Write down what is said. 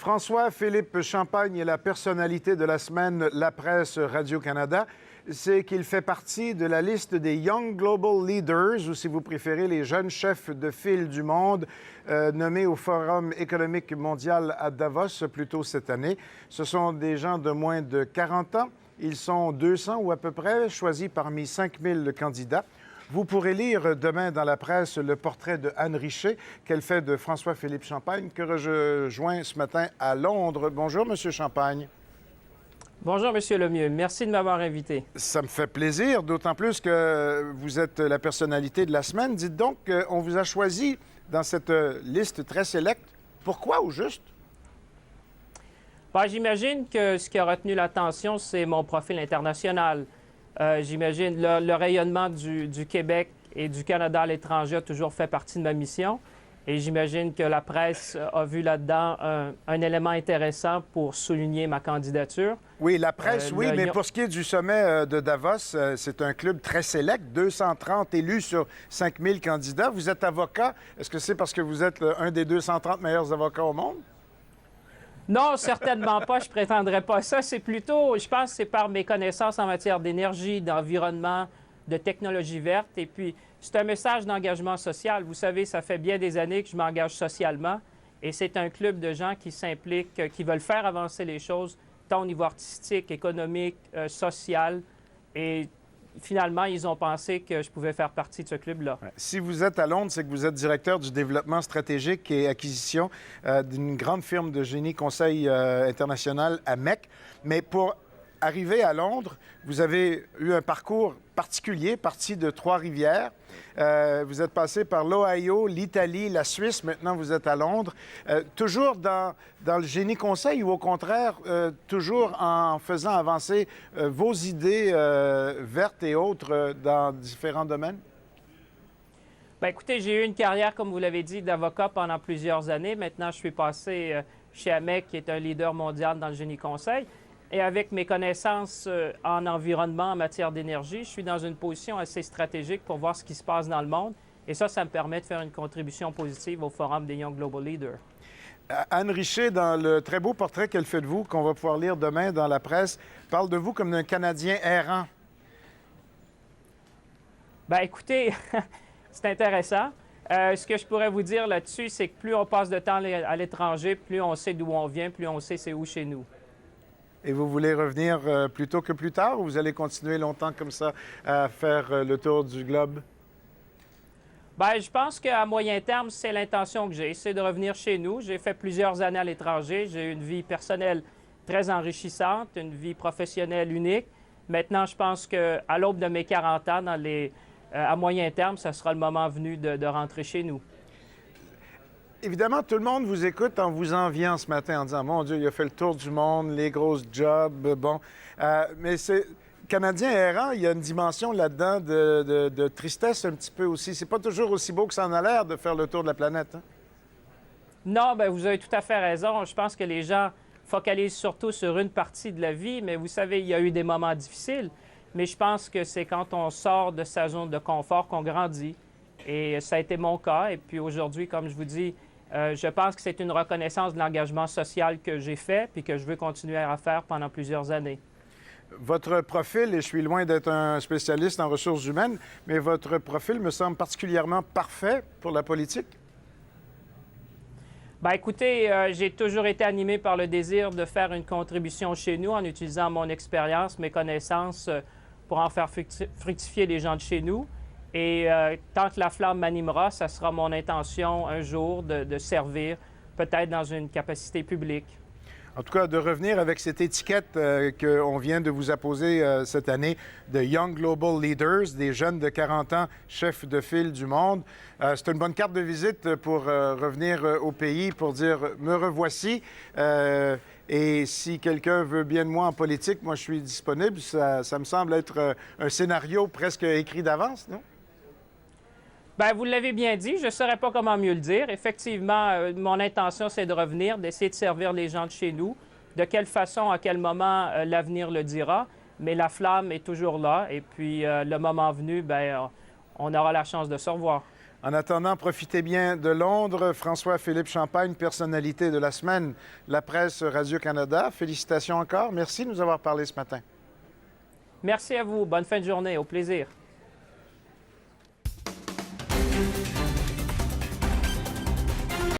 François-Philippe Champagne est la personnalité de la semaine La Presse Radio-Canada. C'est qu'il fait partie de la liste des Young Global Leaders, ou si vous préférez, les jeunes chefs de file du monde, nommés au Forum économique mondial à Davos plus tôt cette année. Ce sont des gens de moins de 40 ans. Ils sont 200 ou à peu près, choisis parmi 5000 candidats. Vous pourrez lire demain dans la presse le portrait de Anne Richer, qu'elle fait de François-Philippe Champagne, que je rejoins ce matin à Londres. Bonjour, M. Champagne. Bonjour, M. Lemieux. Merci de m'avoir invité. Ça me fait plaisir, d'autant plus que vous êtes la personnalité de la semaine. Dites donc qu'on vous a choisi dans cette liste très sélecte. Pourquoi, au juste? Bien, j'imagine que ce qui a retenu l'attention, c'est mon profil international. J'imagine le rayonnement du Québec et du Canada à l'étranger a toujours fait partie de ma mission. Et j'imagine que la presse a vu là-dedans un élément intéressant pour souligner ma candidature. Oui, la presse, oui, mais pour ce qui est du sommet de Davos, c'est un club très sélect, 230 élus sur 5000 candidats. Vous êtes avocat. Est-ce que c'est parce que vous êtes un des 230 meilleurs avocats au monde? Non, certainement pas. Je ne prétendrais pas ça. C'est plutôt, je pense, c'est par mes connaissances en matière d'énergie, d'environnement, de technologie verte. Et puis, c'est un message d'engagement social. Vous savez, ça fait bien des années que je m'engage socialement. Et c'est un club de gens qui s'impliquent, qui veulent faire avancer les choses, tant au niveau artistique, économique, social. Et finalement, ils ont pensé que je pouvais faire partie de ce club-là. Si vous êtes à Londres, c'est que vous êtes directeur du développement stratégique et acquisition d'une grande firme de génie conseil international à MEC. Mais pour arriver à Londres, vous avez eu un parcours particulier, parti de Trois-Rivières. Vous êtes passé par l'Ohio, l'Italie, la Suisse. Maintenant, vous êtes à Londres. Toujours dans le génie conseil ou au contraire, toujours en faisant avancer vos idées vertes et autres dans différents domaines? Bien, écoutez, j'ai eu une carrière, comme vous l'avez dit, d'avocat pendant plusieurs années. Maintenant, je suis passé chez AMEC, qui est un leader mondial dans le génie conseil. Et avec mes connaissances en environnement, en matière d'énergie, je suis dans une position assez stratégique pour voir ce qui se passe dans le monde. Et ça me permet de faire une contribution positive au Forum des Young Global Leaders. Anne Richer, dans le très beau portrait qu'elle fait de vous, qu'on va pouvoir lire demain dans la presse, parle de vous comme d'un Canadien errant. Bien, écoutez, c'est intéressant. Ce que je pourrais vous dire là-dessus, c'est que plus on passe de temps à l'étranger, plus on sait d'où on vient, plus on sait c'est où chez nous. Et vous voulez revenir plus tôt que plus tard ou vous allez continuer longtemps comme ça à faire le tour du globe? Bien, je pense qu'à moyen terme, c'est l'intention que j'ai, c'est de revenir chez nous. J'ai fait plusieurs années à l'étranger. J'ai eu une vie personnelle très enrichissante, une vie professionnelle unique. Maintenant, je pense qu'à l'aube de mes 40 ans, à moyen terme, ce sera le moment venu de rentrer chez nous. Évidemment, tout le monde vous écoute en vous enviant ce matin en disant « Mon Dieu, il a fait le tour du monde, les grosses jobs, bon. » Mais c'est Canadien errant, il y a une dimension là-dedans de tristesse un petit peu aussi. C'est pas toujours aussi beau que ça en a l'air de faire le tour de la planète. Hein? Non, bien, vous avez tout à fait raison. Je pense que les gens focalisent surtout sur une partie de la vie, mais vous savez, il y a eu des moments difficiles. Mais je pense que c'est quand on sort de sa zone de confort qu'on grandit. Et ça a été mon cas. Et puis aujourd'hui, comme je vous dis, je pense que c'est une reconnaissance de l'engagement social que j'ai fait puis que je veux continuer à faire pendant plusieurs années. Votre profil, et je suis loin d'être un spécialiste en ressources humaines, mais votre profil me semble particulièrement parfait pour la politique. Bien, écoutez, j'ai toujours été animé par le désir de faire une contribution chez nous en utilisant mon expérience, mes connaissances pour en faire fructifier les gens de chez nous. Et tant que la flamme m'animera, ça sera mon intention un jour de servir, peut-être dans une capacité publique. En tout cas, de revenir avec cette étiquette qu'on vient de vous apposer cette année de Young Global Leaders, des jeunes de 40 ans, chefs de file du monde. C'est une bonne carte de visite pour revenir au pays, pour dire « me revoici ». Et si quelqu'un veut bien de moi en politique, moi, je suis disponible. Ça me semble être un scénario presque écrit d'avance, non? Bien, vous l'avez bien dit, je ne saurais pas comment mieux le dire. Effectivement, mon intention, c'est de revenir, d'essayer de servir les gens de chez nous. De quelle façon, à quel moment, l'avenir le dira. Mais la flamme est toujours là. Et puis, le moment venu, bien, on aura la chance de se revoir. En attendant, profitez bien de Londres. François-Philippe Champagne, personnalité de la semaine, la presse Radio-Canada. Félicitations encore. Merci de nous avoir parlé ce matin. Merci à vous. Bonne fin de journée. Au plaisir.